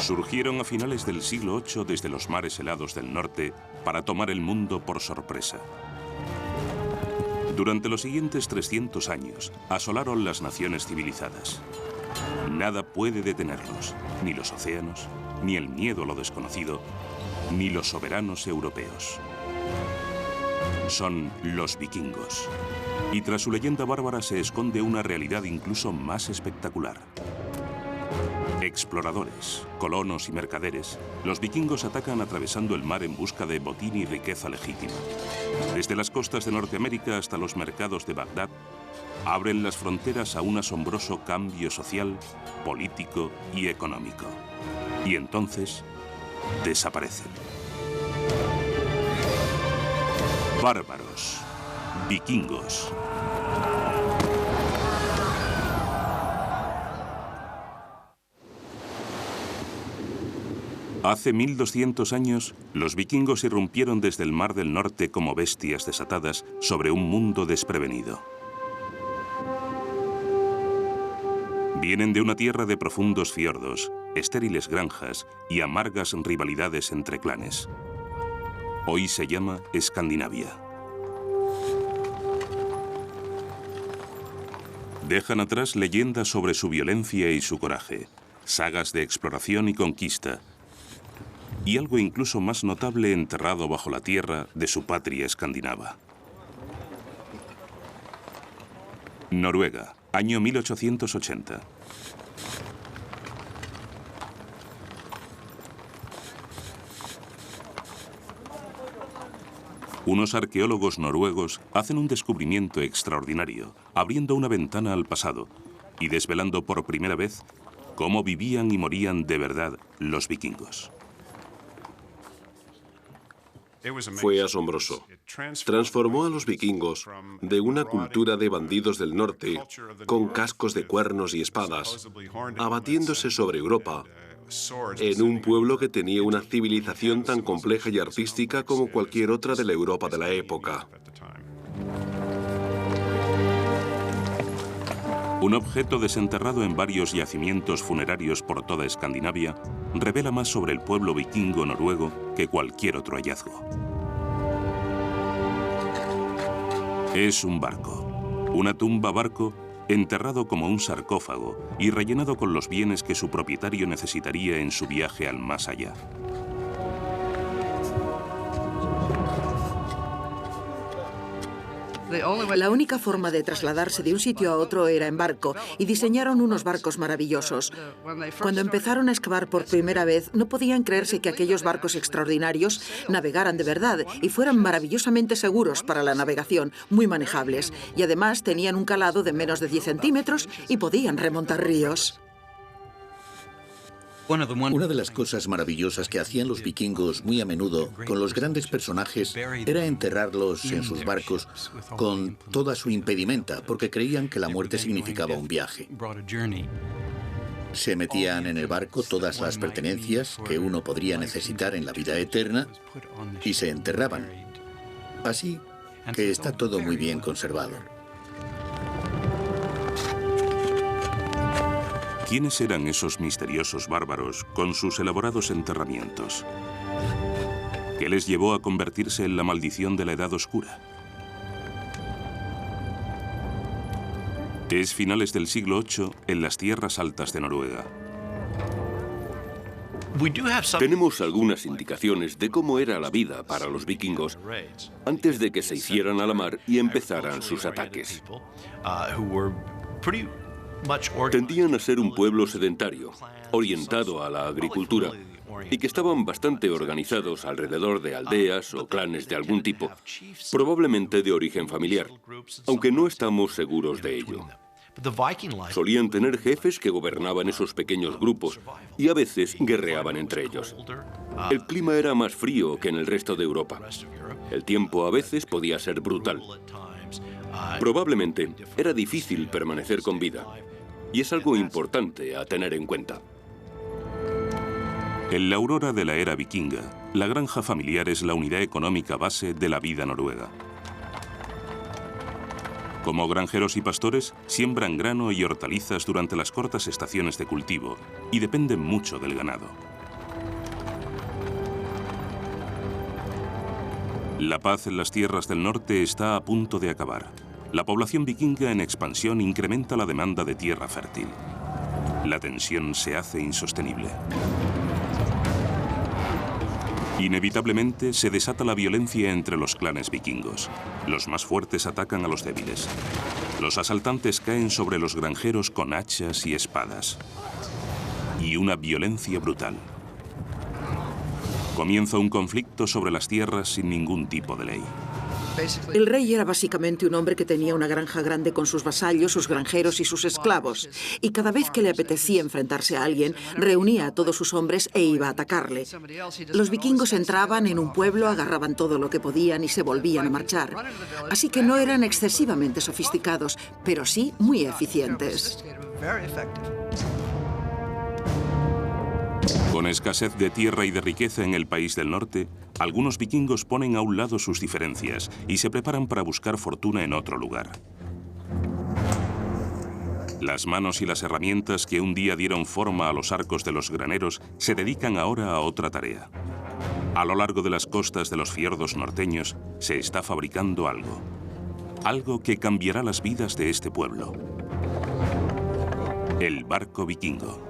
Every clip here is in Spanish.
Surgieron a finales del siglo VIII desde los mares helados del norte para tomar el mundo por sorpresa. Durante los siguientes 300 años, asolaron las naciones civilizadas. Nada puede detenerlos, ni los océanos, ni el miedo a lo desconocido, ni los soberanos europeos. Son los vikingos. Y tras su leyenda bárbara se esconde una realidad incluso más espectacular. Exploradores, colonos y mercaderes, los vikingos atacan atravesando el mar en busca de botín y riqueza legítima. Desde las costas de Norteamérica hasta los mercados de Bagdad, abren las fronteras a un asombroso cambio social, político y económico. Y entonces, desaparecen. Bárbaros, vikingos. Hace 1200 años, los vikingos irrumpieron desde el Mar del Norte como bestias desatadas sobre un mundo desprevenido. Vienen de una tierra de profundos fiordos, estériles granjas y amargas rivalidades entre clanes. Hoy se llama Escandinavia. Dejan atrás leyendas sobre su violencia y su coraje, sagas de exploración y conquista, y algo incluso más notable enterrado bajo la tierra de su patria escandinava. Noruega, año 1880. Unos arqueólogos noruegos hacen un descubrimiento extraordinario, abriendo una ventana al pasado y desvelando por primera vez cómo vivían y morían de verdad los vikingos. Fue asombroso. Transformó a los vikingos de una cultura de bandidos del norte, con cascos de cuernos y espadas, abatiéndose sobre Europa, en un pueblo que tenía una civilización tan compleja y artística como cualquier otra de la Europa de la época. Un objeto desenterrado en varios yacimientos funerarios por toda Escandinavia revela más sobre el pueblo vikingo noruego que cualquier otro hallazgo. Es un barco, una tumba-barco enterrado como un sarcófago y rellenado con los bienes que su propietario necesitaría en su viaje al más allá. La única forma de trasladarse de un sitio a otro era en barco, y diseñaron unos barcos maravillosos. Cuando empezaron a excavar por primera vez, no podían creerse que aquellos barcos extraordinarios navegaran de verdad y fueran maravillosamente seguros para la navegación, muy manejables. Y además tenían un calado de menos de 10 centímetros y podían remontar ríos. Una de las cosas maravillosas que hacían los vikingos muy a menudo con los grandes personajes era enterrarlos en sus barcos con toda su impedimenta, porque creían que la muerte significaba un viaje. Se metían en el barco todas las pertenencias que uno podría necesitar en la vida eterna y se enterraban. Así que está todo muy bien conservado. ¿Quiénes eran esos misteriosos bárbaros con sus elaborados enterramientos? ¿Qué les llevó a convertirse en la maldición de la Edad Oscura? Es finales del siglo VIII en las tierras altas de Noruega. Tenemos algunas indicaciones de cómo era la vida para los vikingos antes de que se hicieran a la mar y empezaran sus ataques. Tendían a ser un pueblo sedentario, orientado a la agricultura, y que estaban bastante organizados alrededor de aldeas o clanes de algún tipo, probablemente de origen familiar, aunque no estamos seguros de ello. Solían tener jefes que gobernaban esos pequeños grupos y a veces guerreaban entre ellos. El clima era más frío que en el resto de Europa. El tiempo a veces podía ser brutal. Probablemente era difícil permanecer con vida, y es algo importante a tener en cuenta. En la aurora de la era vikinga, la granja familiar es la unidad económica base de la vida noruega. Como granjeros y pastores, siembran grano y hortalizas durante las cortas estaciones de cultivo y dependen mucho del ganado. La paz en las tierras del norte está a punto de acabar. La población vikinga en expansión incrementa la demanda de tierra fértil. La tensión se hace insostenible. Inevitablemente se desata la violencia entre los clanes vikingos. Los más fuertes atacan a los débiles. Los asaltantes caen sobre los granjeros con hachas y espadas. Y una violencia brutal. Comienza un conflicto sobre las tierras sin ningún tipo de ley. El rey era básicamente un hombre que tenía una granja grande con sus vasallos, sus granjeros y sus esclavos. Y cada vez que le apetecía enfrentarse a alguien, reunía a todos sus hombres e iba a atacarle. Los vikingos entraban en un pueblo, agarraban todo lo que podían y se volvían a marchar. Así que no eran excesivamente sofisticados, pero sí muy eficientes. Con escasez de tierra y de riqueza en el país del norte, algunos vikingos ponen a un lado sus diferencias y se preparan para buscar fortuna en otro lugar. Las manos y las herramientas que un día dieron forma a los arcos de los graneros se dedican ahora a otra tarea. A lo largo de las costas de los fiordos norteños se está fabricando algo. Algo que cambiará las vidas de este pueblo. El barco vikingo.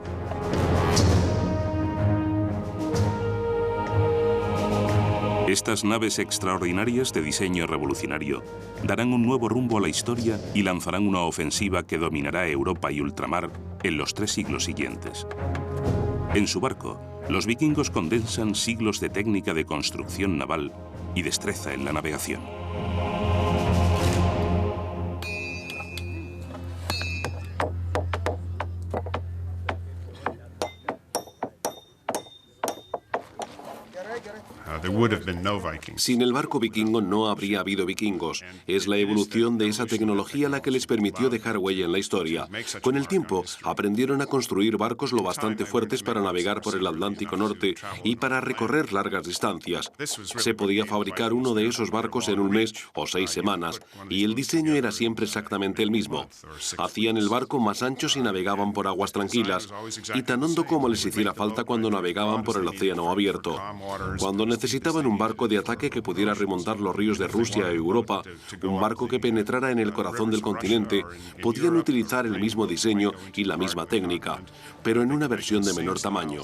Estas naves extraordinarias de diseño revolucionario darán un nuevo rumbo a la historia y lanzarán una ofensiva que dominará Europa y ultramar en los 3 siglos siguientes. En su barco, los vikingos condensan siglos de técnica de construcción naval y destreza en la navegación. Sin el barco vikingo no habría habido vikingos. Es la evolución de esa tecnología la que les permitió dejar huella en la historia. Con el tiempo, aprendieron a construir barcos lo bastante fuertes para navegar por el Atlántico Norte y para recorrer largas distancias. Se podía fabricar uno de esos barcos en un mes o 6 semanas, y el diseño era siempre exactamente el mismo. Hacían el barco más ancho si navegaban por aguas tranquilas, y tan hondo como les hiciera falta cuando navegaban por el océano abierto. Cuando necesitaban un barco de ataque que pudiera remontar los ríos de Rusia e Europa, un barco que penetrara en el corazón del continente, podían utilizar el mismo diseño y la misma técnica, pero en una versión de menor tamaño.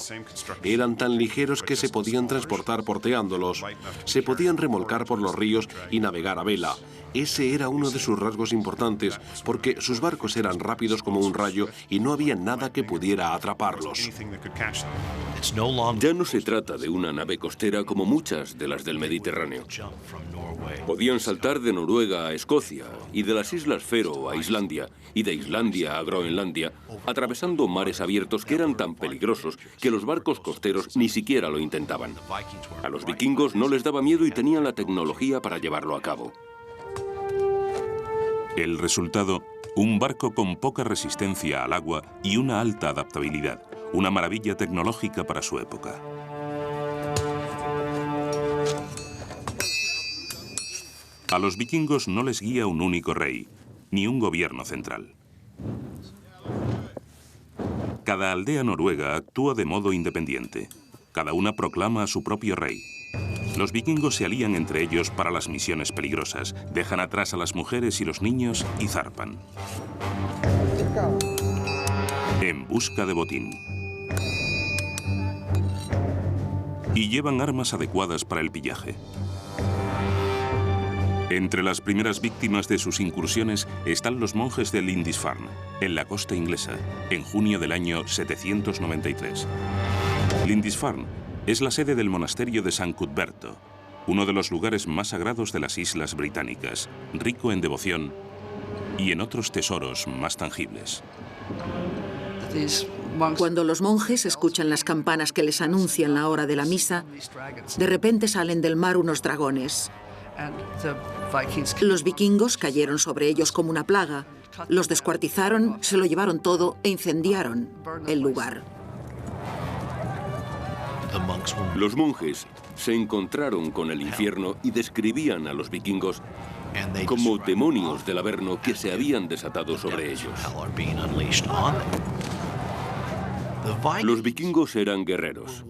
Eran tan ligeros que se podían transportar porteándolos, se podían remolcar por los ríos y navegar a vela. Ese era uno de sus rasgos importantes, porque sus barcos eran rápidos como un rayo y no había nada que pudiera atraparlos. Ya no se trata de una nave costera como muchas de las del Mediterráneo. Podían saltar de Noruega a Escocia, y de las Islas Fero a Islandia, y de Islandia a Groenlandia, atravesando mares abiertos que eran tan peligrosos que los barcos costeros ni siquiera lo intentaban. A los vikingos no les daba miedo y tenían la tecnología para llevarlo a cabo. El resultado, un barco con poca resistencia al agua y una alta adaptabilidad, una maravilla tecnológica para su época. A los vikingos no les guía un único rey, ni un gobierno central. Cada aldea noruega actúa de modo independiente. Cada una proclama a su propio rey. Los vikingos se alían entre ellos para las misiones peligrosas, dejan atrás a las mujeres y los niños y zarpan. En busca de botín. Y llevan armas adecuadas para el pillaje. Entre las primeras víctimas de sus incursiones están los monjes de Lindisfarne, en la costa inglesa, en junio del año 793. Lindisfarne es la sede del monasterio de San Cuthberto, uno de los lugares más sagrados de las islas británicas, rico en devoción y en otros tesoros más tangibles. Cuando los monjes escuchan las campanas que les anuncian la hora de la misa, de repente salen del mar unos dragones. Los vikingos cayeron sobre ellos como una plaga, los descuartizaron, se lo llevaron todo e incendiaron el lugar. Los monjes se encontraron con el infierno y describían a los vikingos como demonios del Averno que se habían desatado sobre ellos. Los vikingos eran guerreros.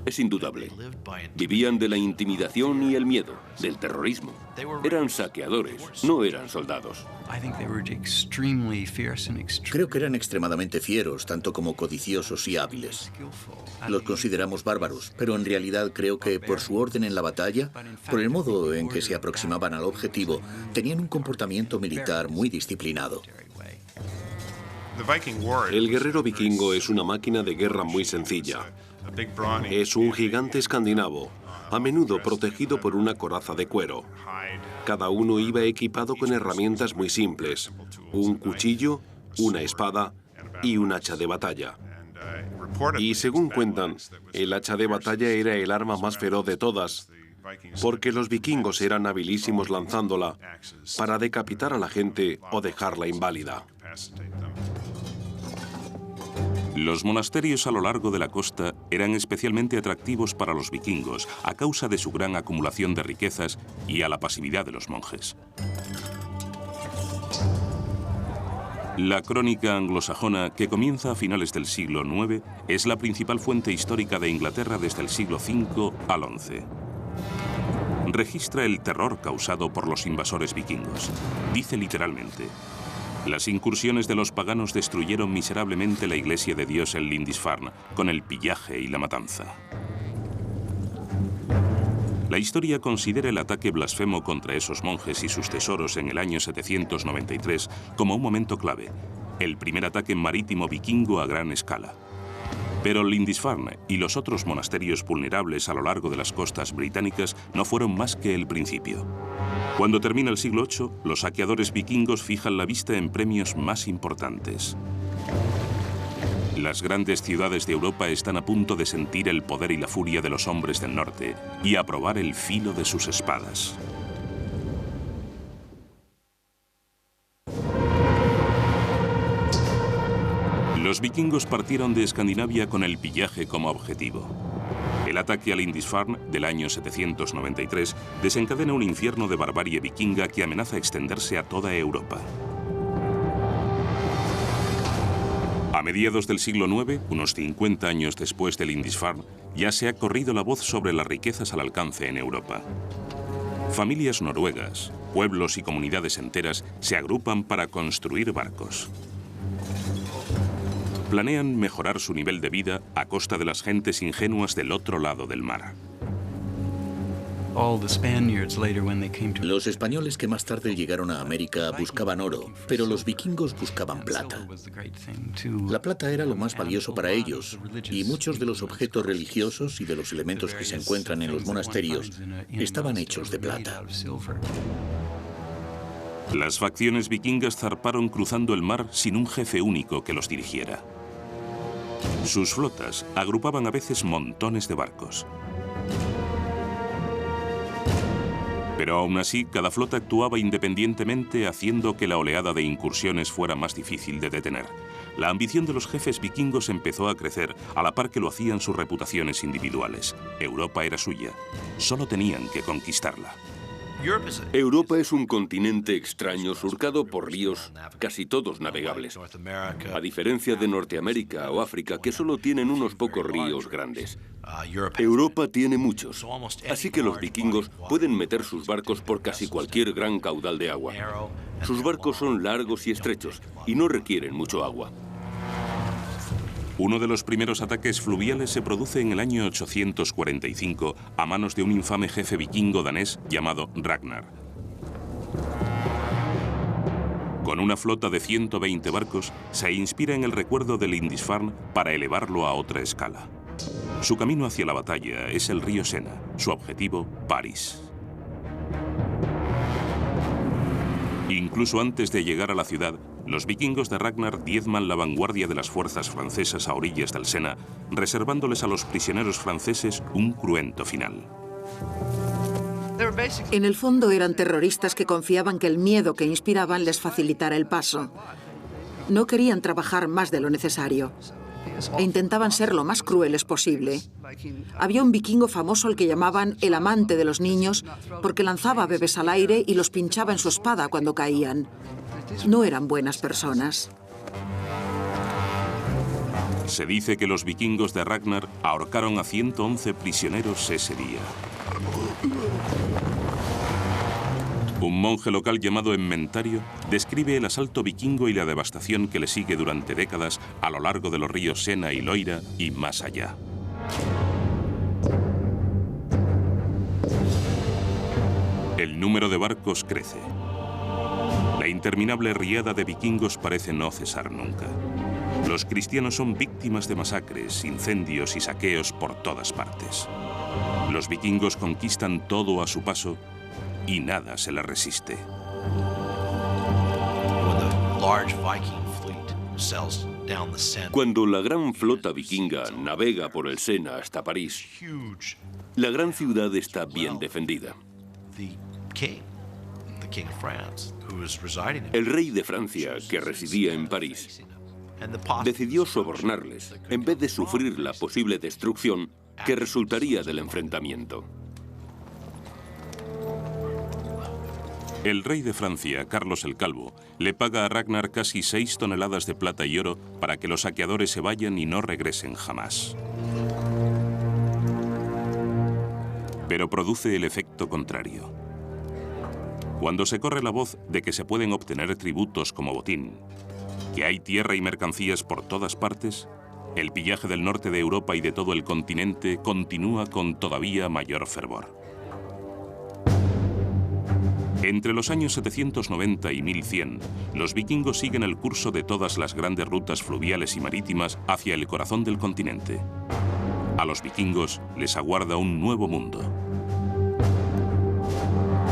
Es indudable. Vivían de la intimidación y el miedo, del terrorismo. Eran saqueadores, no eran soldados. Creo que eran extremadamente fieros, tanto como codiciosos y hábiles. Los consideramos bárbaros, pero en realidad creo que por su orden en la batalla, por el modo en que se aproximaban al objetivo, tenían un comportamiento militar muy disciplinado. El guerrero vikingo es una máquina de guerra muy sencilla. Es un gigante escandinavo, a menudo protegido por una coraza de cuero. Cada uno iba equipado con herramientas muy simples: un cuchillo, una espada y un hacha de batalla. Y según cuentan, el hacha de batalla era el arma más feroz de todas, porque los vikingos eran habilísimos lanzándola para decapitar a la gente o dejarla inválida. Los monasterios a lo largo de la costa eran especialmente atractivos para los vikingos a causa de su gran acumulación de riquezas y a la pasividad de los monjes. La crónica anglosajona, que comienza a finales del siglo IX, es la principal fuente histórica de Inglaterra desde el siglo V al XI. Registra el terror causado por los invasores vikingos. Dice literalmente: las incursiones de los paganos destruyeron miserablemente la iglesia de Dios en Lindisfarne, con el pillaje y la matanza. La historia considera el ataque blasfemo contra esos monjes y sus tesoros en el año 793 como un momento clave, el primer ataque marítimo vikingo a gran escala. Pero Lindisfarne y los otros monasterios vulnerables a lo largo de las costas británicas no fueron más que el principio. Cuando termina el siglo VIII, los saqueadores vikingos fijan la vista en premios más importantes. Las grandes ciudades de Europa están a punto de sentir el poder y la furia de los hombres del norte y a probar el filo de sus espadas. Los vikingos partieron de Escandinavia con el pillaje como objetivo. El ataque a Lindisfarne del año 793 desencadena un infierno de barbarie vikinga que amenaza extenderse a toda Europa. A mediados del siglo IX, unos 50 años después de Lindisfarne, ya se ha corrido la voz sobre las riquezas al alcance en Europa. Familias noruegas, pueblos y comunidades enteras se agrupan para construir barcos. Planean mejorar su nivel de vida a costa de las gentes ingenuas del otro lado del mar. Los españoles que más tarde llegaron a América buscaban oro, pero los vikingos buscaban plata. La plata era lo más valioso para ellos, y muchos de los objetos religiosos y de los elementos que se encuentran en los monasterios estaban hechos de plata. Las facciones vikingas zarparon cruzando el mar sin un jefe único que los dirigiera. Sus flotas agrupaban a veces montones de barcos. Pero aún así, cada flota actuaba independientemente, haciendo que la oleada de incursiones fuera más difícil de detener. La ambición de los jefes vikingos empezó a crecer, a la par que lo hacían sus reputaciones individuales. Europa era suya. Solo tenían que conquistarla. Europa es un continente extraño surcado por ríos, casi todos navegables. A diferencia de Norteamérica o África, que solo tienen unos pocos ríos grandes. Europa tiene muchos, así que los vikingos pueden meter sus barcos por casi cualquier gran caudal de agua. Sus barcos son largos y estrechos y no requieren mucho agua. Uno de los primeros ataques fluviales se produce en el año 845 a manos de un infame jefe vikingo danés llamado Ragnar. Con una flota de 120 barcos, se inspira en el recuerdo de Lindisfarne para elevarlo a otra escala. Su camino hacia la batalla es el río Sena, su objetivo, París. Incluso antes de llegar a la ciudad, los vikingos de Ragnar diezman la vanguardia de las fuerzas francesas a orillas del Sena, reservándoles a los prisioneros franceses un cruento final. En el fondo eran terroristas que confiaban que el miedo que inspiraban les facilitara el paso. No querían trabajar más de lo necesario e intentaban ser lo más crueles posible. Había un vikingo famoso al que llamaban el amante de los niños porque lanzaba bebés al aire y los pinchaba en su espada cuando caían. No eran buenas personas. Se dice que los vikingos de Ragnar ahorcaron a 111 prisioneros ese día. Un monje local llamado Emmentario describe el asalto vikingo y la devastación que le sigue durante décadas a lo largo de los ríos Sena y Loira y más allá. El número de barcos crece. La interminable riada de vikingos parece no cesar nunca. Los cristianos son víctimas de masacres, incendios y saqueos por todas partes. Los vikingos conquistan todo a su paso y nada se les resiste. Cuando la gran flota vikinga navega por el Sena hasta París, la gran ciudad está bien defendida. El rey de Francia, que residía en París, decidió sobornarles en vez de sufrir la posible destrucción que resultaría del enfrentamiento. El rey de Francia, Carlos el Calvo, le paga a Ragnar casi 6 toneladas de plata y oro para que los saqueadores se vayan y no regresen jamás. Pero produce el efecto contrario. Cuando se corre la voz de que se pueden obtener tributos como botín, que hay tierra y mercancías por todas partes, el pillaje del norte de Europa y de todo el continente continúa con todavía mayor fervor. Entre los años 790 y 1100, los vikingos siguen el curso de todas las grandes rutas fluviales y marítimas hacia el corazón del continente. A los vikingos les aguarda un nuevo mundo.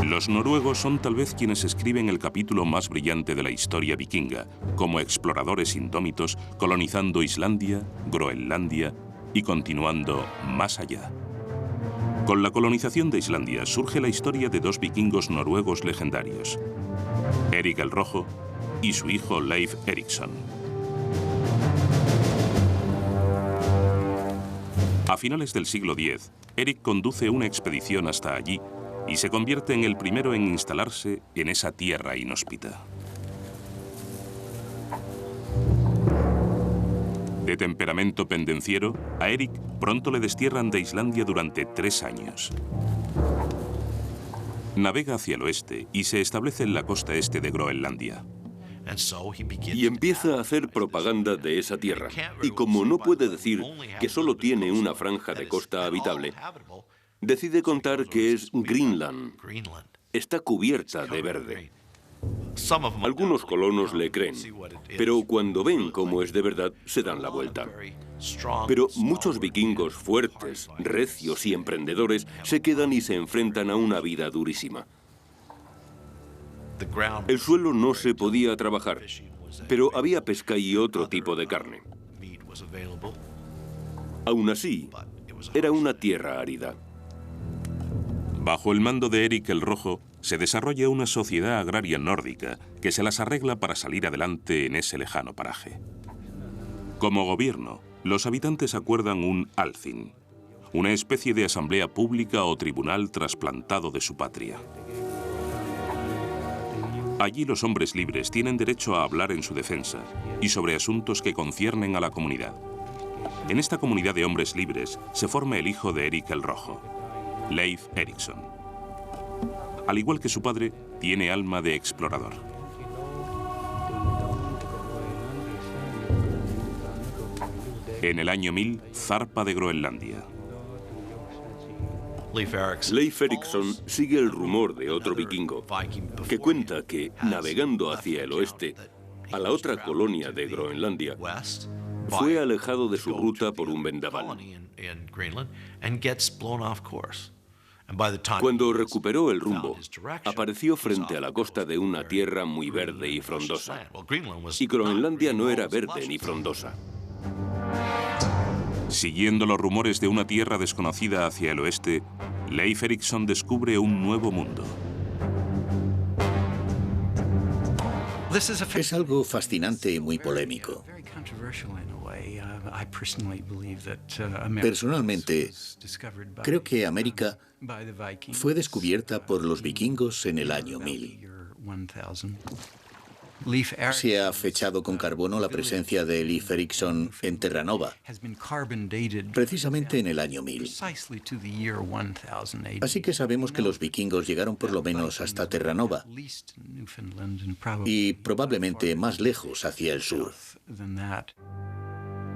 Los noruegos son tal vez quienes escriben el capítulo más brillante de la historia vikinga, como exploradores indómitos colonizando Islandia, Groenlandia y continuando más allá. Con la colonización de Islandia surge la historia de 2 vikingos noruegos legendarios, Erik el Rojo y su hijo Leif Erikson. A finales del siglo X, Erik conduce una expedición hasta allí y se convierte en el primero en instalarse en esa tierra inhóspita. De temperamento pendenciero, a Erik pronto le destierran de Islandia durante 3 años. Navega hacia el oeste y se establece en la costa este de Groenlandia. Y empieza a hacer propaganda de esa tierra. Y como no puede decir que solo tiene una franja de costa habitable, decide contar que es Greenland. Está cubierta de verde. Algunos colonos le creen, pero cuando ven cómo es de verdad, se dan la vuelta. Pero muchos vikingos fuertes, recios y emprendedores se quedan y se enfrentan a una vida durísima. El suelo no se podía trabajar, pero había pesca y otro tipo de carne. Aún así, era una tierra árida. Bajo el mando de Erik el Rojo, se desarrolla una sociedad agraria nórdica que se las arregla para salir adelante en ese lejano paraje. Como gobierno, los habitantes acuerdan un Althing, una especie de asamblea pública o tribunal trasplantado de su patria. Allí los hombres libres tienen derecho a hablar en su defensa y sobre asuntos que conciernen a la comunidad. En esta comunidad de hombres libres se forma el hijo de Erik el Rojo, Leif Erikson. Al igual que su padre, tiene alma de explorador. En el año 1000, zarpa de Groenlandia. Leif Erikson sigue el rumor de otro vikingo que cuenta que, navegando hacia el oeste, a la otra colonia de Groenlandia, fue alejado de su ruta por un vendaval. Cuando recuperó el rumbo, apareció frente a la costa de una tierra muy verde y frondosa. Y Groenlandia no era verde ni frondosa. Siguiendo los rumores de una tierra desconocida hacia el oeste, Leif Erikson descubre un nuevo mundo. Es algo fascinante y muy polémico. Personalmente, creo que América fue descubierta por los vikingos en el año 1000. Se ha fechado con carbono la presencia de Leif Erikson en Terranova, precisamente en el año 1000. Así que sabemos que los vikingos llegaron por lo menos hasta Terranova y probablemente más lejos hacia el sur.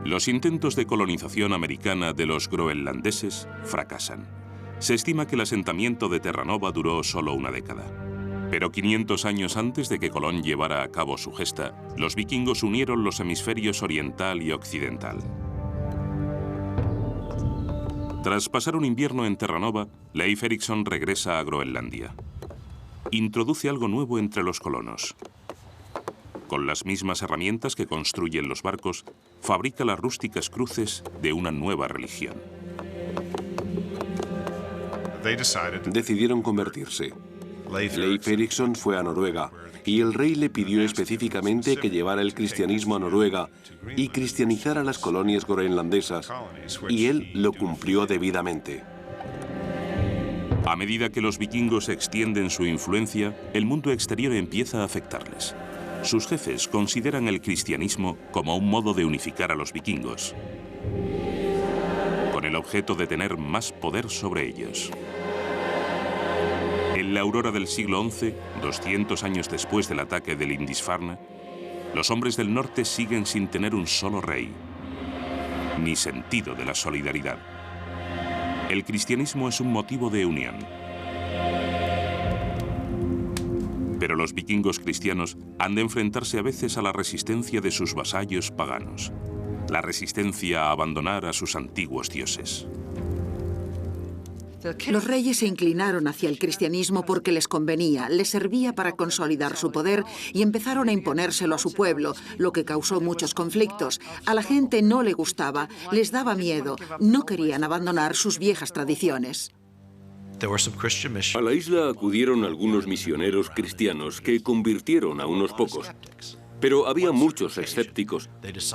Los intentos de colonización americana de los groenlandeses fracasan. Se estima que el asentamiento de Terranova duró solo una década. Pero 500 años antes de que Colón llevara a cabo su gesta, los vikingos unieron los hemisferios oriental y occidental. Tras pasar un invierno en Terranova, Leif Erikson regresa a Groenlandia. Introduce algo nuevo entre los colonos. Con las mismas herramientas que construyen los barcos, fabrica las rústicas cruces de una nueva religión. Decidieron convertirse. Leif Erikson fue a Noruega y el rey le pidió específicamente que llevara el cristianismo a Noruega y cristianizara las colonias groenlandesas, y él lo cumplió debidamente. A medida que los vikingos extienden su influencia, el mundo exterior empieza a afectarles. Sus jefes consideran el cristianismo como un modo de unificar a los vikingos, con el objeto de tener más poder sobre ellos. En la aurora del siglo XI, 200 años después del ataque de Lindisfarne, los hombres del norte siguen sin tener un solo rey, ni sentido de la solidaridad. El cristianismo es un motivo de unión. Pero los vikingos cristianos han de enfrentarse a veces a la resistencia de sus vasallos paganos, la resistencia a abandonar a sus antiguos dioses. Los reyes se inclinaron hacia el cristianismo porque les convenía, les servía para consolidar su poder y empezaron a imponérselo a su pueblo, lo que causó muchos conflictos. A la gente no le gustaba, les daba miedo, no querían abandonar sus viejas tradiciones. A la isla acudieron algunos misioneros cristianos que convirtieron a unos pocos. Pero había muchos escépticos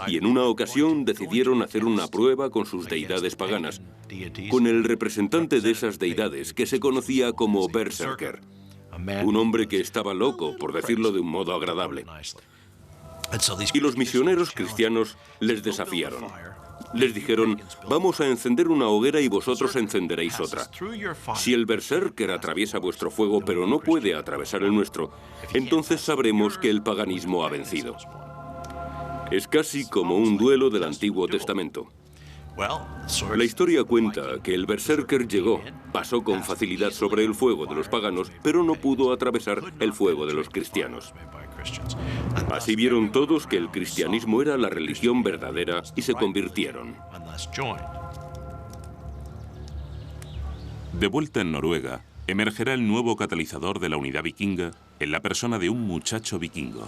y en una ocasión decidieron hacer una prueba con sus deidades paganas, con el representante de esas deidades que se conocía como Berserker, un hombre que estaba loco, por decirlo de un modo agradable. Y los misioneros cristianos les desafiaron. Les dijeron, vamos a encender una hoguera y vosotros encenderéis otra. Si el berserker atraviesa vuestro fuego pero no puede atravesar el nuestro, entonces sabremos que el paganismo ha vencido. Es casi como un duelo del Antiguo Testamento. La historia cuenta que el berserker llegó, pasó con facilidad sobre el fuego de los paganos, pero no pudo atravesar el fuego de los cristianos. Así vieron todos que el cristianismo era la religión verdadera y se convirtieron. De vuelta en Noruega, emergerá el nuevo catalizador de la unidad vikinga en la persona de un muchacho vikingo.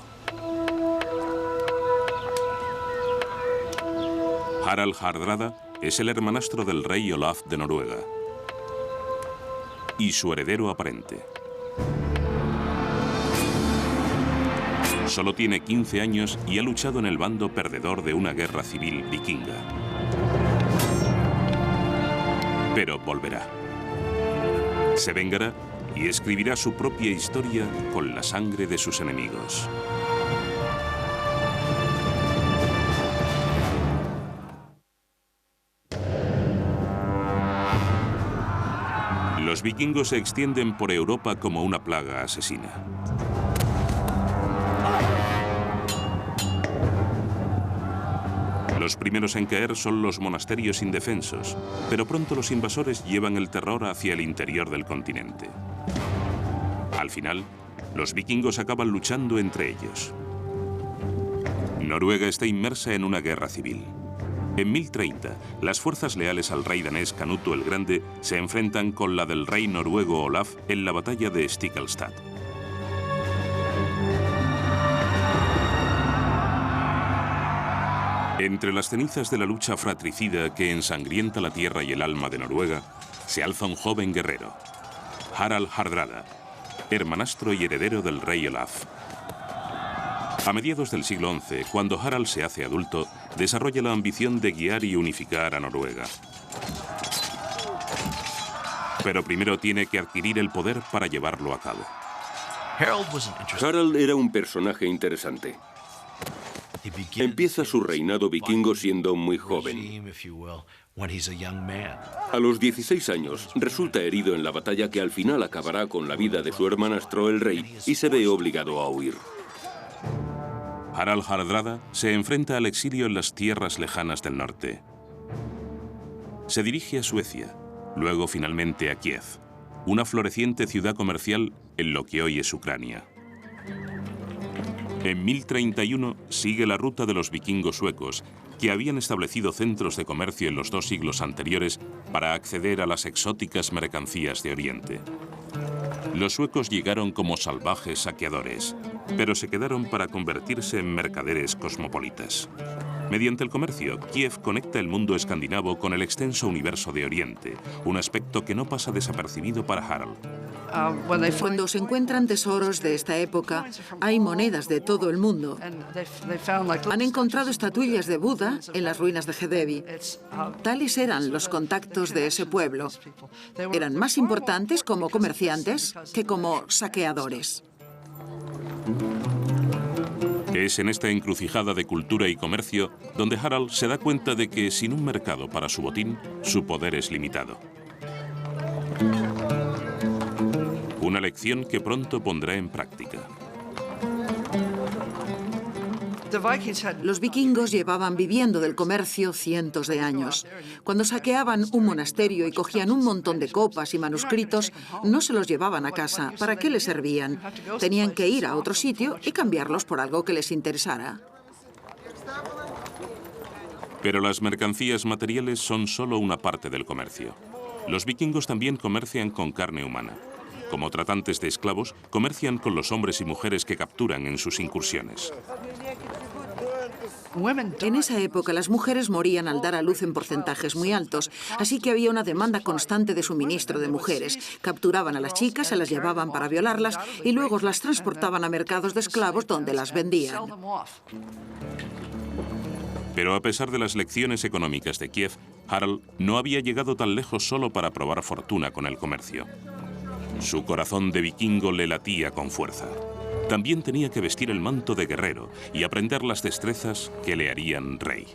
Harald Hardrada es el hermanastro del rey Olaf de Noruega y su heredero aparente. Solo tiene 15 años y ha luchado en el bando perdedor de una guerra civil vikinga. Pero volverá. Se vengará y escribirá su propia historia con la sangre de sus enemigos. Los vikingos se extienden por Europa como una plaga asesina. Los primeros en caer son los monasterios indefensos, pero pronto los invasores llevan el terror hacia el interior del continente. Al final, los vikingos acaban luchando entre ellos. Noruega está inmersa en una guerra civil. En 1030, las fuerzas leales al rey danés Canuto el Grande se enfrentan con la del rey noruego Olaf en la batalla de Stiklestad. Entre las cenizas de la lucha fratricida que ensangrienta la tierra y el alma de Noruega, se alza un joven guerrero, Harald Hardrada, hermanastro y heredero del rey Olaf. A mediados del siglo XI, cuando Harald se hace adulto, desarrolla la ambición de guiar y unificar a Noruega. Pero primero tiene que adquirir el poder para llevarlo a cabo. Harald era un personaje interesante. Empieza su reinado vikingo siendo muy joven. A los 16 años, resulta herido en la batalla que al final acabará con la vida de su hermanastro el rey y se ve obligado a huir. Harald Hardrada se enfrenta al exilio en las tierras lejanas del norte. Se dirige a Suecia, luego finalmente a Kiev, una floreciente ciudad comercial en lo que hoy es Ucrania. En 1031 sigue la ruta de los vikingos suecos, que habían establecido centros de comercio en los 2 siglos anteriores para acceder a las exóticas mercancías de Oriente. Los suecos llegaron como salvajes saqueadores, pero se quedaron para convertirse en mercaderes cosmopolitas. Mediante el comercio, Kiev conecta el mundo escandinavo con el extenso universo de Oriente, un aspecto que no pasa desapercibido para Harald. Cuando se encuentran tesoros de esta época, hay monedas de todo el mundo. Han encontrado estatuillas de Buda en las ruinas de Hedevi. Tales eran los contactos de ese pueblo. Eran más importantes como comerciantes que como saqueadores. Es en esta encrucijada de cultura y comercio donde Harald se da cuenta de que sin un mercado para su botín, su poder es limitado. Una lección que pronto pondrá en práctica. Los vikingos llevaban viviendo del comercio cientos de años. Cuando saqueaban un monasterio y cogían un montón de copas y manuscritos, no se los llevaban a casa. ¿Para qué les servían? Tenían que ir a otro sitio y cambiarlos por algo que les interesara. Pero las mercancías materiales son solo una parte del comercio. Los vikingos también comercian con carne humana. Como tratantes de esclavos, comercian con los hombres y mujeres que capturan en sus incursiones. En esa época las mujeres morían al dar a luz en porcentajes muy altos, así que había una demanda constante de suministro de mujeres. Capturaban a las chicas, se las llevaban para violarlas y luego las transportaban a mercados de esclavos donde las vendían. Pero a pesar de las lecciones económicas de Kiev, Harald no había llegado tan lejos solo para probar fortuna con el comercio. Su corazón de vikingo le latía con fuerza. También tenía que vestir el manto de guerrero y aprender las destrezas que le harían rey.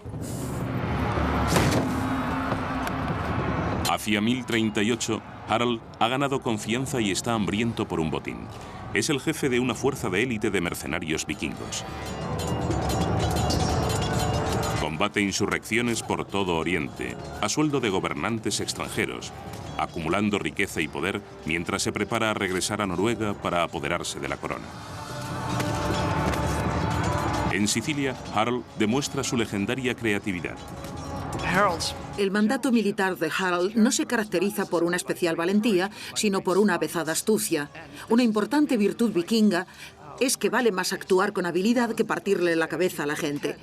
Hacia 1038, Harald ha ganado confianza y está hambriento por un botín. Es el jefe de una fuerza de élite de mercenarios vikingos. Combate insurrecciones por todo Oriente, a sueldo de gobernantes extranjeros, acumulando riqueza y poder mientras se prepara a regresar a Noruega para apoderarse de la corona. En Sicilia, Harald demuestra su legendaria creatividad. El mandato militar de Harald no se caracteriza por una especial valentía, sino por una avezada astucia. Una importante virtud vikinga es que vale más actuar con habilidad que partirle la cabeza a la gente.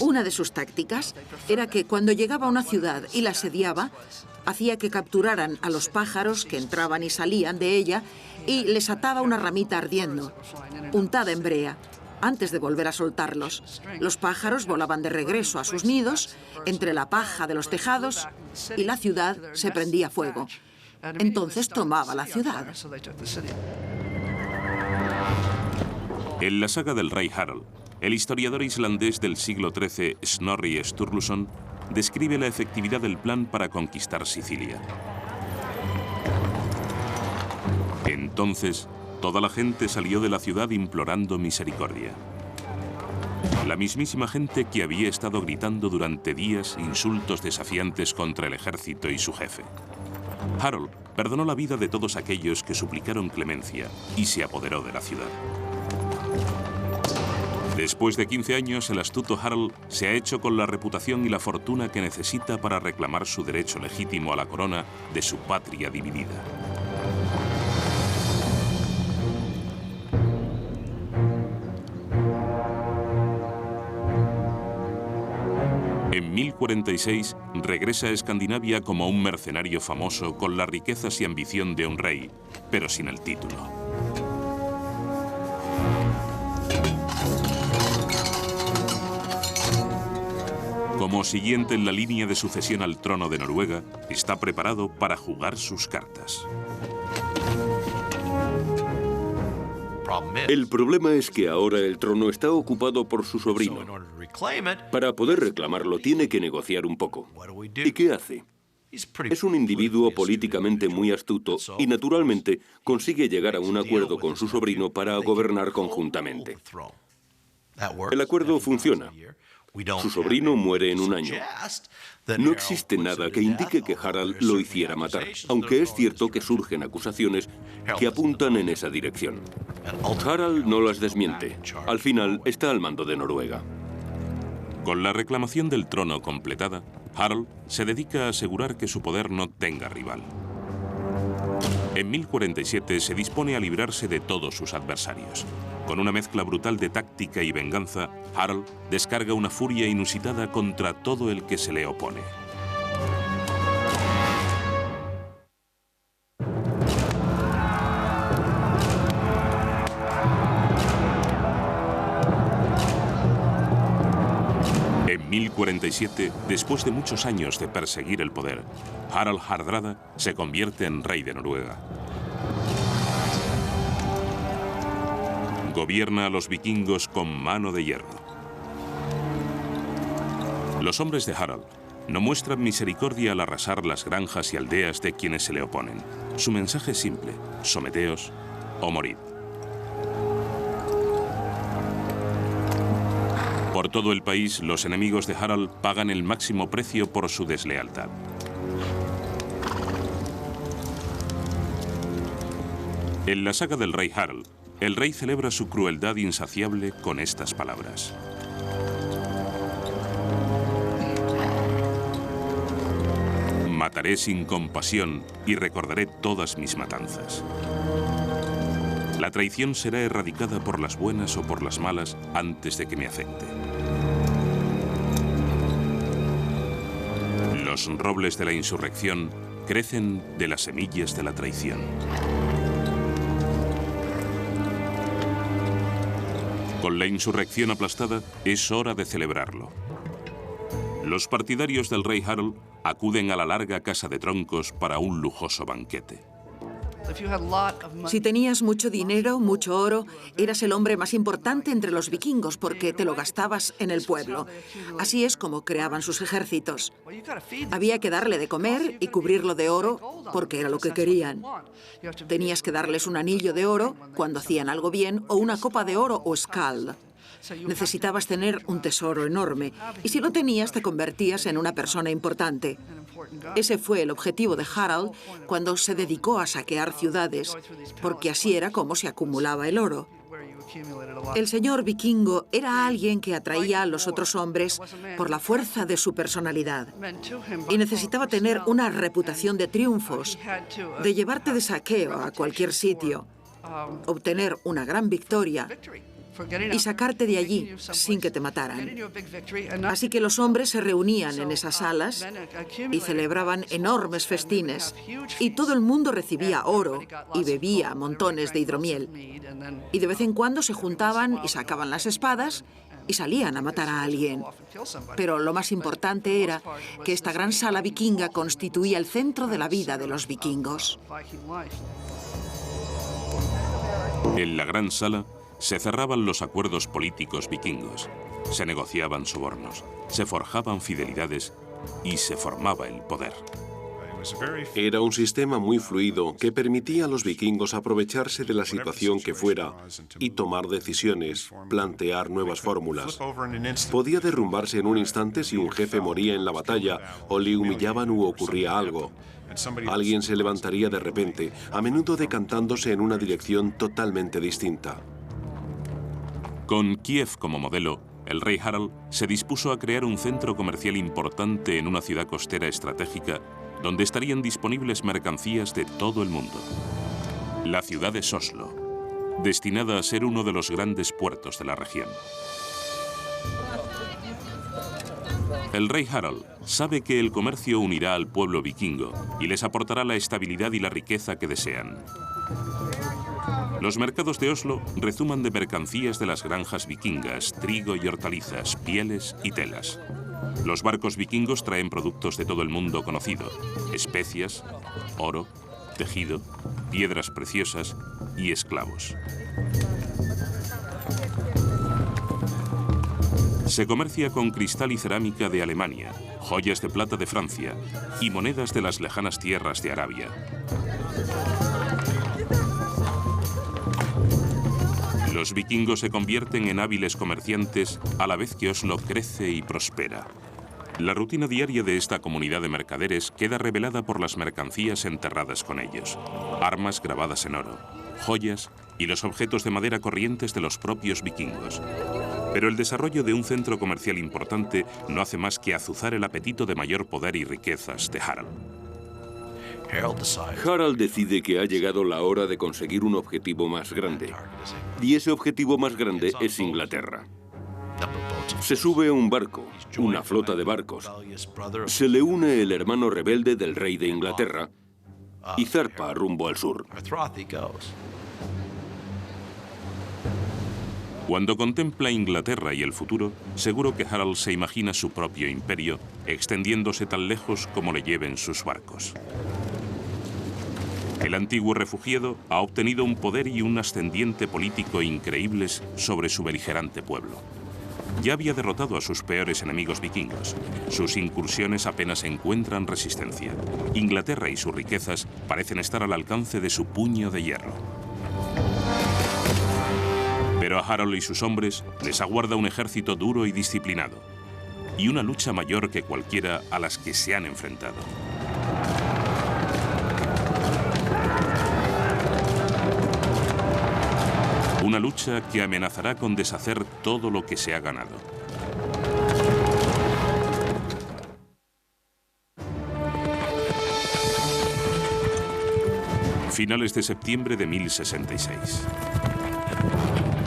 Una de sus tácticas era que cuando llegaba a una ciudad y la asediaba, hacía que capturaran a los pájaros que entraban y salían de ella y les ataba una ramita ardiendo, untada en brea, antes de volver a soltarlos. Los pájaros volaban de regreso a sus nidos, entre la paja de los tejados, y la ciudad se prendía fuego. Entonces tomaba la ciudad. En la saga del rey Harald, el historiador islandés del siglo XIII, Snorri Sturluson, describe la efectividad del plan para conquistar Sicilia. Entonces, toda la gente salió de la ciudad implorando misericordia. La mismísima gente que había estado gritando durante días insultos desafiantes contra el ejército y su jefe. Harald perdonó la vida de todos aquellos que suplicaron clemencia y se apoderó de la ciudad. Después de 15 años, el astuto Harald se ha hecho con la reputación y la fortuna que necesita para reclamar su derecho legítimo a la corona de su patria dividida. En 1046 regresa a Escandinavia como un mercenario famoso con las riquezas y ambición de un rey, pero sin el título. Como siguiente en la línea de sucesión al trono de Noruega, está preparado para jugar sus cartas. El problema es que ahora el trono está ocupado por su sobrino. Para poder reclamarlo tiene que negociar un poco. ¿Y qué hace? Es un individuo políticamente muy astuto y naturalmente consigue llegar a un acuerdo con su sobrino para gobernar conjuntamente. El acuerdo funciona. Su sobrino muere en un año. No existe nada que indique que Harald lo hiciera matar, aunque es cierto que surgen acusaciones que apuntan en esa dirección. Harald no las desmiente. Al final está al mando de Noruega. Con la reclamación del trono completada, Harald se dedica a asegurar que su poder no tenga rival. En 1047 se dispone a librarse de todos sus adversarios. Con una mezcla brutal de táctica y venganza, Harald descarga una furia inusitada contra todo el que se le opone. En 1047, después de muchos años de perseguir el poder, Harald Hardrada se convierte en rey de Noruega. Gobierna a los vikingos con mano de hierro. Los hombres de Harald no muestran misericordia al arrasar las granjas y aldeas de quienes se le oponen. Su mensaje es simple: someteos o morid. Por todo el país, los enemigos de Harald pagan el máximo precio por su deslealtad. En la saga del rey Harald, el rey celebra su crueldad insaciable con estas palabras: mataré sin compasión y recordaré todas mis matanzas. La traición será erradicada por las buenas o por las malas antes de que me afecte. Los robles de la insurrección crecen de las semillas de la traición. Con la insurrección aplastada, es hora de celebrarlo. Los partidarios del rey Harald acuden a la larga casa de troncos para un lujoso banquete. Si tenías mucho dinero, mucho oro, eras el hombre más importante entre los vikingos porque te lo gastabas en el pueblo. Así es como creaban sus ejércitos. Había que darle de comer y cubrirlo de oro porque era lo que querían. Tenías que darles un anillo de oro cuando hacían algo bien o una copa de oro o skald. Necesitabas tener un tesoro enorme y si lo tenías te convertías en una persona importante. Ese fue el objetivo de Harald cuando se dedicó a saquear ciudades, porque así era como se acumulaba el oro. El señor vikingo era alguien que atraía a los otros hombres por la fuerza de su personalidad y necesitaba tener una reputación de triunfos, de llevarte de saqueo a cualquier sitio, obtener una gran victoria y sacarte de allí sin que te mataran. Así que los hombres se reunían en esas salas y celebraban enormes festines y todo el mundo recibía oro y bebía montones de hidromiel. Y de vez en cuando se juntaban y sacaban las espadas y salían a matar a alguien. Pero lo más importante era que esta gran sala vikinga constituía el centro de la vida de los vikingos. En la gran sala se cerraban los acuerdos políticos vikingos, se negociaban sobornos, se forjaban fidelidades y se formaba el poder. Era un sistema muy fluido que permitía a los vikingos aprovecharse de la situación que fuera y tomar decisiones, plantear nuevas fórmulas. Podía derrumbarse en un instante si un jefe moría en la batalla o le humillaban u ocurría algo. Alguien se levantaría de repente, a menudo decantándose en una dirección totalmente distinta. Con Kiev como modelo, el rey Harald se dispuso a crear un centro comercial importante en una ciudad costera estratégica donde estarían disponibles mercancías de todo el mundo. La ciudad es Oslo, destinada a ser uno de los grandes puertos de la región. El rey Harald sabe que el comercio unirá al pueblo vikingo y les aportará la estabilidad y la riqueza que desean. Los mercados de Oslo rezuman de mercancías de las granjas vikingas, trigo y hortalizas, pieles y telas. Los barcos vikingos traen productos de todo el mundo conocido, especias, oro, tejido, piedras preciosas y esclavos. Se comercia con cristal y cerámica de Alemania, joyas de plata de Francia y monedas de las lejanas tierras de Arabia. Los vikingos se convierten en hábiles comerciantes a la vez que Oslo crece y prospera. La rutina diaria de esta comunidad de mercaderes queda revelada por las mercancías enterradas con ellos, armas grabadas en oro, joyas y los objetos de madera corrientes de los propios vikingos. Pero el desarrollo de un centro comercial importante no hace más que azuzar el apetito de mayor poder y riquezas de Harald. Harald decide que ha llegado la hora de conseguir un objetivo más grande. Y ese objetivo más grande es Inglaterra. Se sube a un barco, una flota de barcos. Se le une el hermano rebelde del rey de Inglaterra y zarpa rumbo al sur. Cuando contempla Inglaterra y el futuro, seguro que Harald se imagina su propio imperio extendiéndose tan lejos como le lleven sus barcos. El antiguo refugiado ha obtenido un poder y un ascendiente político increíbles sobre su beligerante pueblo. Ya había derrotado a sus peores enemigos vikingos. Sus incursiones apenas encuentran resistencia. Inglaterra y sus riquezas parecen estar al alcance de su puño de hierro. Pero a Harald y sus hombres les aguarda un ejército duro y disciplinado, y una lucha mayor que cualquiera a las que se han enfrentado. Una lucha que amenazará con deshacer todo lo que se ha ganado. Finales de septiembre de 1066.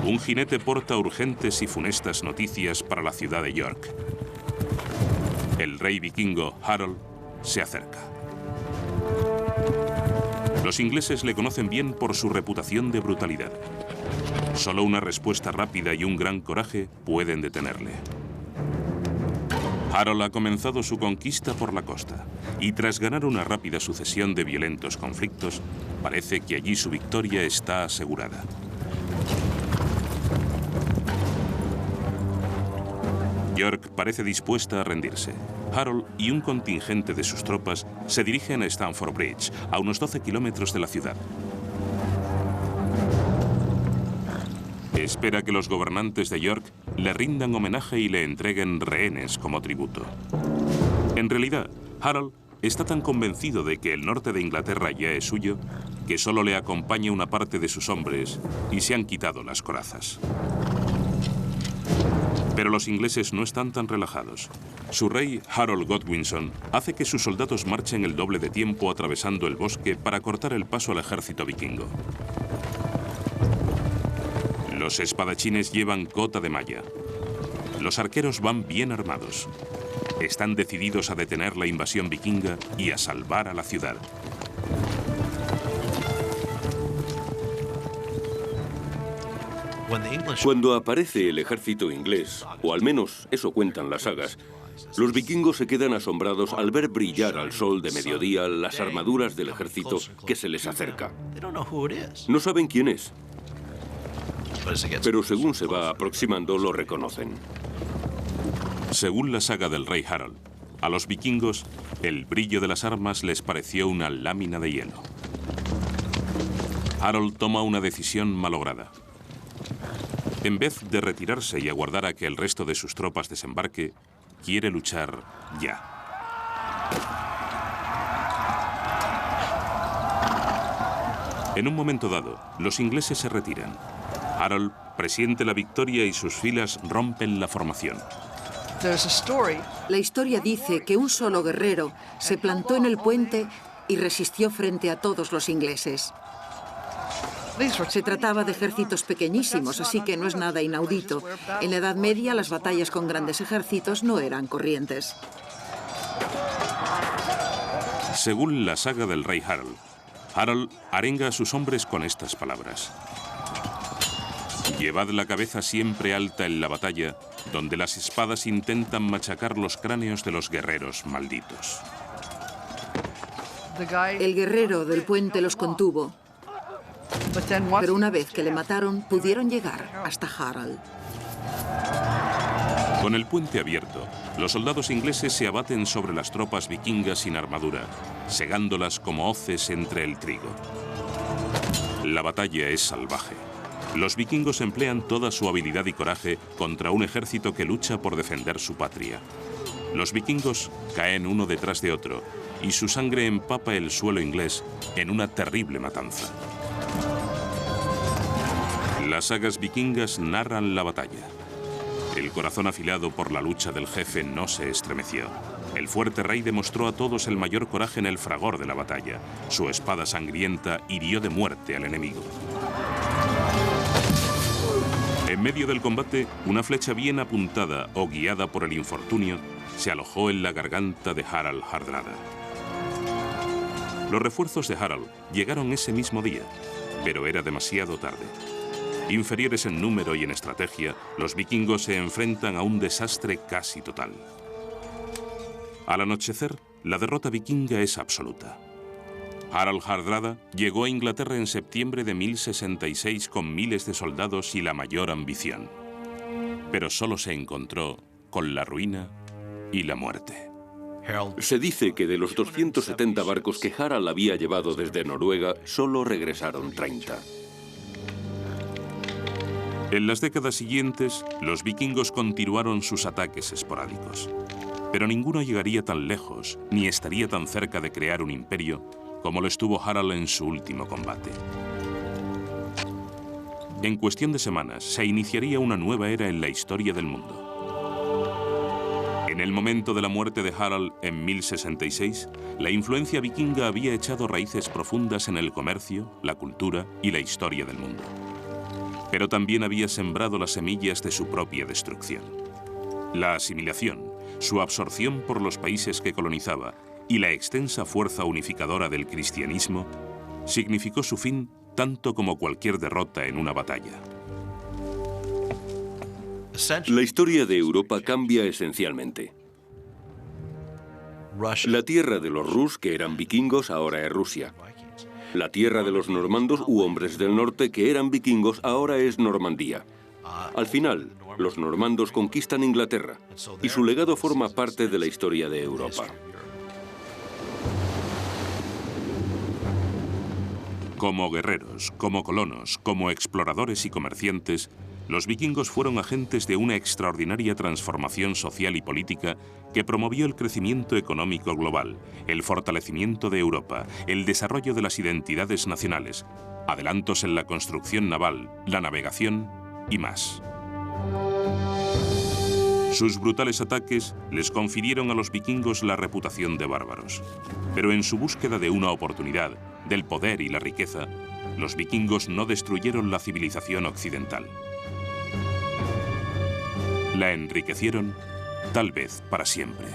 Un jinete porta urgentes y funestas noticias para la ciudad de York. El rey vikingo Harald se acerca. Los ingleses le conocen bien por su reputación de brutalidad. Solo una respuesta rápida y un gran coraje pueden detenerle. Harald ha comenzado su conquista por la costa, y tras ganar una rápida sucesión de violentos conflictos, parece que allí su victoria está asegurada. York parece dispuesta a rendirse. Harald y un contingente de sus tropas se dirigen a Stamford Bridge, a unos 12 kilómetros de la ciudad. Espera que los gobernantes de York le rindan homenaje y le entreguen rehenes como tributo. En realidad, Harald está tan convencido de que el norte de Inglaterra ya es suyo, que solo le acompaña una parte de sus hombres y se han quitado las corazas. Pero los ingleses no están tan relajados. Su rey, Harold Godwinson, hace que sus soldados marchen el doble de tiempo atravesando el bosque para cortar el paso al ejército vikingo. Los espadachines llevan cota de malla. Los arqueros van bien armados. Están decididos a detener la invasión vikinga y a salvar a la ciudad. Cuando aparece el ejército inglés, o al menos eso cuentan las sagas, los vikingos se quedan asombrados al ver brillar al sol de mediodía las armaduras del ejército que se les acerca. No saben quién es, pero según se va aproximando lo reconocen. Según la saga del rey Harald, a los vikingos el brillo de las armas les pareció una lámina de hielo. Harald toma una decisión malograda. En vez de retirarse y aguardar a que el resto de sus tropas desembarque, quiere luchar ya. En un momento dado, los ingleses se retiran. Harald presiente la victoria y sus filas rompen la formación. La historia dice que un solo guerrero se plantó en el puente y resistió frente a todos los ingleses. Se trataba de ejércitos pequeñísimos, así que no es nada inaudito. En la Edad Media, las batallas con grandes ejércitos no eran corrientes. Según la saga del rey Harald, Harald arenga a sus hombres con estas palabras. Llevad la cabeza siempre alta en la batalla, donde las espadas intentan machacar los cráneos de los guerreros malditos. El guerrero del puente los contuvo, pero una vez que le mataron, pudieron llegar hasta Harald. Con el puente abierto, los soldados ingleses se abaten sobre las tropas vikingas sin armadura, segándolas como hoces entre el trigo. La batalla es salvaje. Los vikingos emplean toda su habilidad y coraje contra un ejército que lucha por defender su patria. Los vikingos caen uno detrás de otro y su sangre empapa el suelo inglés en una terrible matanza. Las sagas vikingas narran la batalla. El corazón afilado por la lucha del jefe no se estremeció. El fuerte rey demostró a todos el mayor coraje en el fragor de la batalla. Su espada sangrienta hirió de muerte al enemigo. En medio del combate, una flecha bien apuntada o guiada por el infortunio se alojó en la garganta de Harald Hardrada. Los refuerzos de Harald llegaron ese mismo día, pero era demasiado tarde. Inferiores en número y en estrategia, los vikingos se enfrentan a un desastre casi total. Al anochecer, la derrota vikinga es absoluta. Harald Hardrada llegó a Inglaterra en septiembre de 1066 con miles de soldados y la mayor ambición. Pero solo se encontró con la ruina y la muerte. Se dice que de los 270 barcos que Harald había llevado desde Noruega, solo regresaron 30. En las décadas siguientes, los vikingos continuaron sus ataques esporádicos. Pero ninguno llegaría tan lejos, ni estaría tan cerca de crear un imperio como lo estuvo Harald en su último combate. En cuestión de semanas, se iniciaría una nueva era en la historia del mundo. En el momento de la muerte de Harald en 1066, la influencia vikinga había echado raíces profundas en el comercio, la cultura y la historia del mundo. Pero también había sembrado las semillas de su propia destrucción. La asimilación, su absorción por los países que colonizaba y la extensa fuerza unificadora del cristianismo significó su fin tanto como cualquier derrota en una batalla. La historia de Europa cambia esencialmente. La tierra de los Rus, que eran vikingos, ahora es Rusia. La tierra de los normandos u hombres del norte, que eran vikingos, ahora es Normandía. Al final, los normandos conquistan Inglaterra y su legado forma parte de la historia de Europa. Como guerreros, como colonos, como exploradores y comerciantes, los vikingos fueron agentes de una extraordinaria transformación social y política que promovió el crecimiento económico global, el fortalecimiento de Europa, el desarrollo de las identidades nacionales, adelantos en la construcción naval, la navegación y más. Sus brutales ataques les confirieron a los vikingos la reputación de bárbaros. Pero en su búsqueda de una oportunidad, del poder y la riqueza, los vikingos no destruyeron la civilización occidental. La enriquecieron, tal vez para siempre.